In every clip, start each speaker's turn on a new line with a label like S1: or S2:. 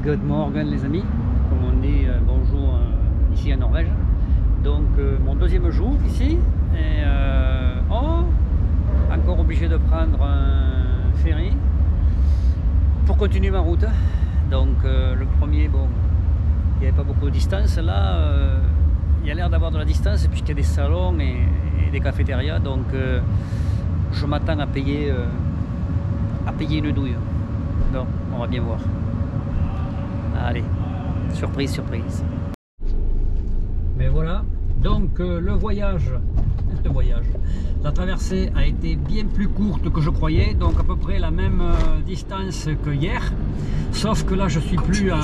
S1: Good morning les amis, comme on dit bonjour ici en Norvège. Donc mon deuxième jour ici et encore obligé de prendre un ferry pour continuer ma route. Donc le premier, bon, il n'y avait pas beaucoup de distance. Là il y a l'air d'avoir de la distance puisqu'il y a des salons et des cafétérias. Donc je m'attends à payer une douille. Donc on va bien voir. Allez, surprise, surprise. Mais voilà, donc le voyage, la traversée a été bien plus courte que je croyais, donc à peu près la même distance que hier, sauf que là je suis plus en...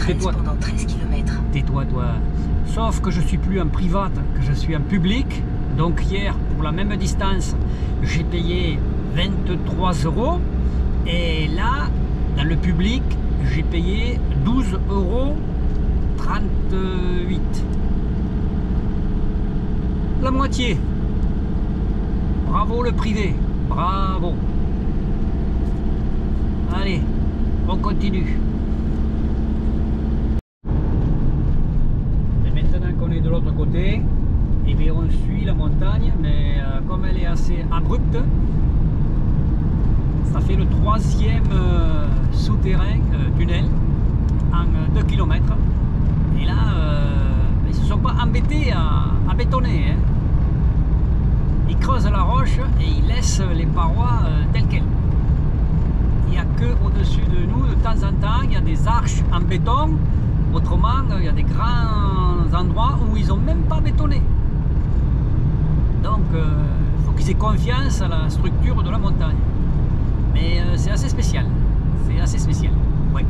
S1: Tais-toi, pendant 13 km. Tais-toi, toi. Sauf que je suis plus en privat, que je suis en public. Donc hier, pour la même distance, j'ai payé 23 €, et là, dans le public, j'ai payé 12,38 €. La moitié. Bravo le privé, bravo. Allez, on continue. Et maintenant qu'on est de l'autre côté, eh bien on suit la montagne, mais comme elle est assez abrupte, ça fait le troisième souterrain, tunnel, en 2 km. Et là, ils ne se sont pas embêtés à bétonner. Hein. Ils creusent la roche et ils laissent les parois telles quelles. Il n'y a que au-dessus de nous, de temps en temps, il y a des arches en béton. Autrement, il y a des grands endroits où ils n'ont même pas bétonné. Donc, il faut qu'ils aient confiance à la structure de la montagne. Mais c'est assez spécial. C'est assez spécial. Ouais.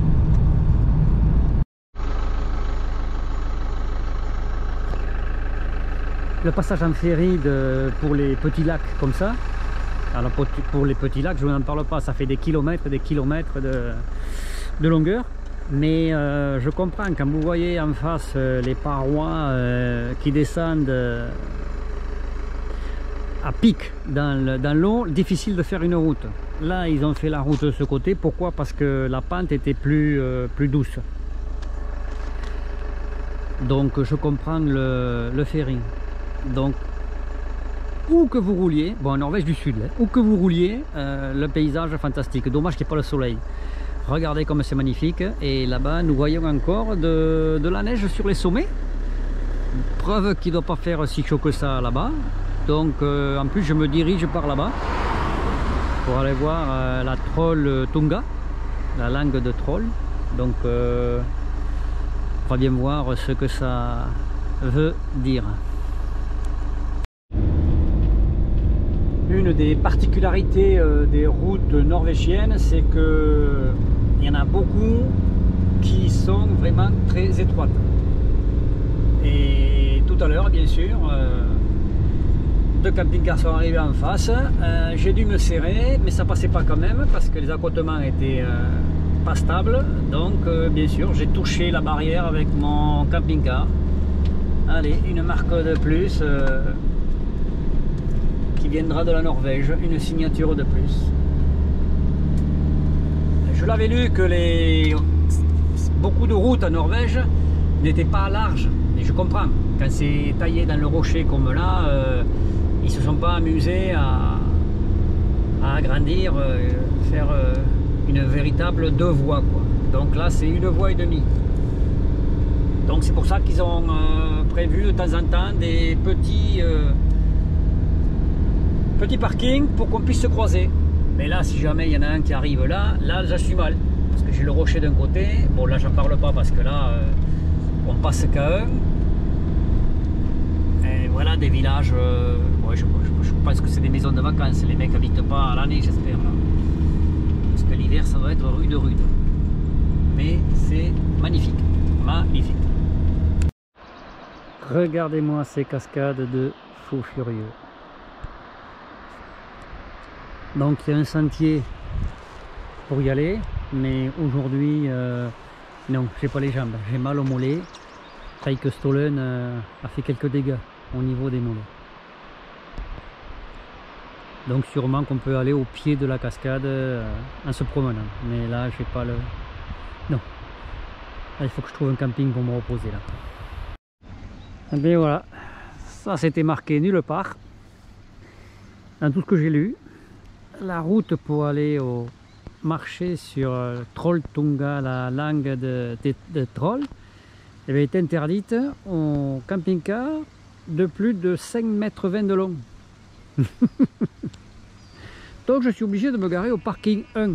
S1: Le passage en ferry pour les petits lacs comme ça. Alors pour les petits lacs, je n'en parle pas, ça fait des kilomètres et des kilomètres de longueur. Mais je comprends, quand vous voyez en face les parois qui descendent à pic dans l'eau, difficile de faire une route. Là, ils ont fait la route de ce côté. Pourquoi? Parce que la pente était plus douce. Donc je comprends le ferry. Donc où que vous rouliez, bon en Norvège du Sud, hein, où que vous rouliez, le paysage est fantastique. Dommage qu'il n'y ait pas le soleil. Regardez comme c'est magnifique. Et là-bas, nous voyons encore de la neige sur les sommets. Preuve qu'il ne doit pas faire si chaud que ça là-bas. Donc en plus, je me dirige par là-bas pour aller voir la troll Tunga, la langue de troll. Donc on va bien voir ce que ça veut dire. Une des particularités des routes norvégiennes, c'est que il y en a beaucoup qui sont vraiment très étroites. Et tout à l'heure, bien sûr, deux camping-cars sont arrivés en face. J'ai dû me serrer, mais ça passait pas quand même parce que les accotements étaient pas stables. Donc, bien sûr, j'ai touché la barrière avec mon camping-car. Allez, une marque de plus. Qui viendra de la Norvège, une signature de plus. Je l'avais lu que beaucoup de routes en Norvège n'étaient pas larges, et je comprends, quand c'est taillé dans le rocher comme là, ils se sont pas amusés à agrandir, faire une véritable 2 voies quoi. Donc là c'est 1 voie et demie. Donc c'est pour ça qu'ils ont prévu de temps en temps des petits parking pour qu'on puisse se croiser. Mais là, si jamais il y en a un qui arrive là, je suis mal. Parce que j'ai le rocher d'un côté. Bon, là, j'en parle pas parce que là, on passe qu'à un. Et voilà, des villages. Ouais, je pense que c'est des maisons de vacances. Les mecs habitent pas à l'année, j'espère. Parce que l'hiver, ça doit être rude. Mais c'est magnifique. Magnifique. Regardez-moi ces cascades de fous furieux. Donc il y a un sentier pour y aller, mais aujourd'hui non, j'ai pas les jambes, j'ai mal au mollet. Heike Stollen a fait quelques dégâts au niveau des mollets. Donc sûrement qu'on peut aller au pied de la cascade en se promenant, mais là j'ai pas le... Non, Là, il faut que je trouve un camping pour me reposer là. Et bien voilà, ça c'était marqué nulle part dans tout ce que j'ai lu. La route pour aller au marché sur Trolltunga, la langue de Troll, est interdite au camping-car de plus de 5,20 mètres de long. Donc je suis obligé de me garer au parking 1.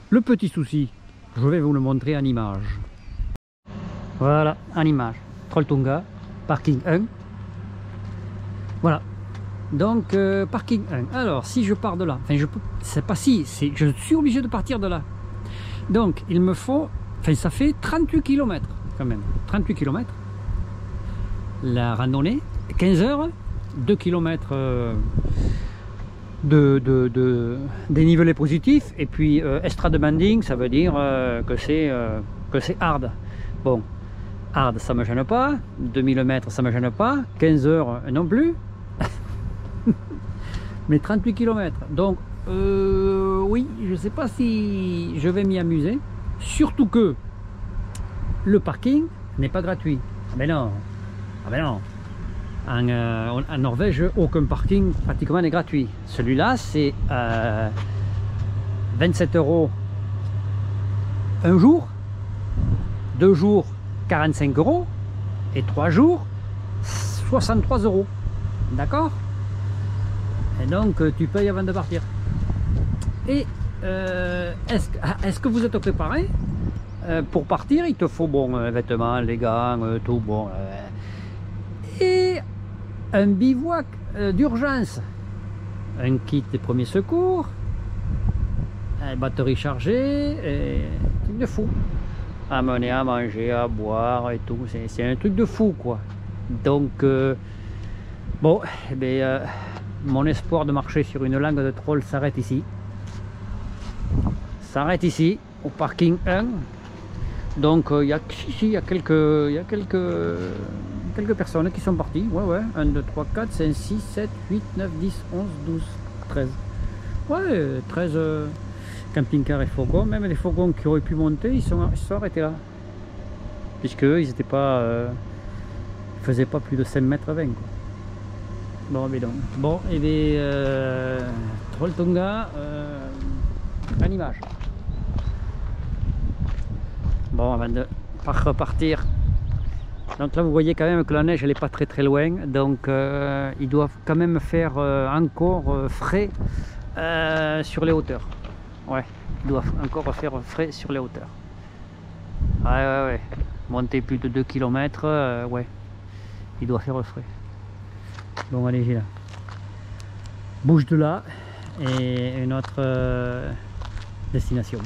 S1: Le petit souci, je vais vous le montrer en image. Voilà, en image. Trolltunga, parking 1. Voilà. Donc parking 1. Alors si je pars de là, enfin je peux, c'est pas si, je suis obligé de partir de là. Donc il me faut, enfin ça fait 38 km quand même. 38 km. La randonnée, 15 heures, 2 km de dénivelé positif, et puis extra demanding, ça veut dire que c'est hard. Bon, hard ça me gêne pas, 2000 mètres ça me gêne pas, 15 heures non plus. Mais 38 km, donc oui, je sais pas si je vais m'y amuser, surtout que le parking n'est pas gratuit. Mais non, ah ben non. En Norvège, aucun parking pratiquement n'est gratuit. Celui-là, c'est 27 € un jour, 2 jours 45 € et 3 jours 63 €. D'accord? Et donc tu payes avant de partir. Et est-ce que vous êtes préparé? Pour partir, il te faut bon vêtements, les gants, tout bon. Et un bivouac d'urgence, un kit de premiers secours, une batterie chargée, et un truc de fou. À mener à manger, à boire et tout, c'est un truc de fou quoi. Donc bon, eh bien, mon espoir de marcher sur une langue de troll s'arrête ici. S'arrête ici, au parking 1. Donc il y a quelques personnes qui sont parties. Ouais, 1, 2, 3, 4, 5, 6, 7, 8, 9, 10, 11, 12, 13. Ouais, 13 camping-cars et fourgons. Même les fourgons qui auraient pu monter, ils sont arrêtés là. Puisque ils n'étaient pas... ils faisaient pas plus de 5,20 mètres quoi. Bon, mais donc. Bon, et bien... Trolltunga, en image. Bon, avant de repartir, donc là vous voyez quand même que la neige elle n'est pas très loin, donc ils doivent quand même faire encore frais sur les hauteurs. Ouais, ils doivent encore faire frais sur les hauteurs. Ouais. Monter plus de 2 km, ouais, il doit faire frais. Bon, allez, j'ai là. Bouge de là et une autre destination.